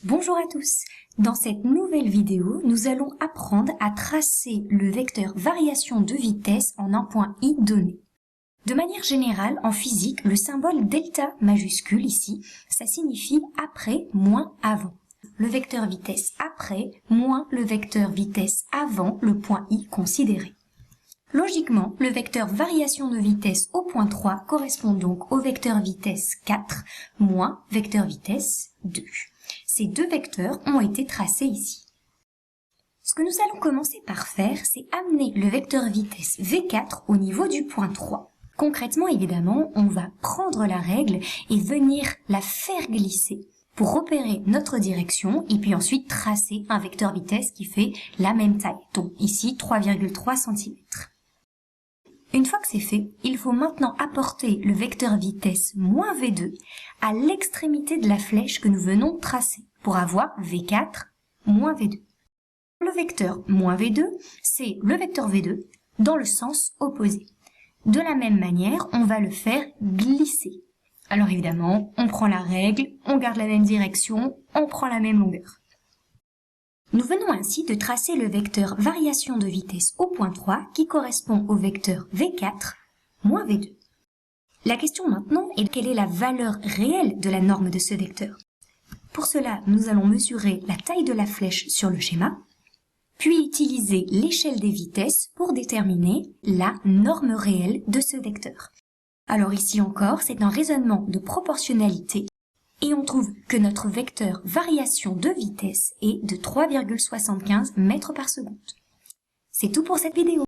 Bonjour à tous. Dans cette nouvelle vidéo, nous allons apprendre à tracer le vecteur variation de vitesse en un point I donné. De manière générale, en physique, le symbole delta majuscule ici, ça signifie après moins avant. Le vecteur vitesse après moins le vecteur vitesse avant le point I considéré. Logiquement, le vecteur variation de vitesse au point 3 correspond donc au vecteur vitesse 4 moins vecteur vitesse 2. Ces deux vecteurs ont été tracés ici. Ce que nous allons commencer par faire, c'est amener le vecteur vitesse V4 au niveau du point 3. Concrètement, évidemment, on va prendre la règle et venir la faire glisser pour repérer notre direction et puis ensuite tracer un vecteur vitesse qui fait la même taille, donc ici 3,3 cm. Une fois que c'est fait, il faut maintenant apporter le vecteur vitesse moins V2 à l'extrémité de la flèche que nous venons de tracer pour avoir V4 moins V2. Le vecteur moins V2, c'est le vecteur V2 dans le sens opposé. De la même manière, on va le faire glisser. Alors évidemment, on prend la règle, on garde la même direction, on prend la même longueur. Nous venons ainsi de tracer le vecteur variation de vitesse au point 3 qui correspond au vecteur V4 moins V2. La question maintenant est quelle est la valeur réelle de la norme de ce vecteur. Pour cela, nous allons mesurer la taille de la flèche sur le schéma, puis utiliser l'échelle des vitesses pour déterminer la norme réelle de ce vecteur. Alors ici encore, c'est un raisonnement de proportionnalité. Et on trouve que notre vecteur variation de vitesse est de 3,75 mètres par seconde. C'est tout pour cette vidéo.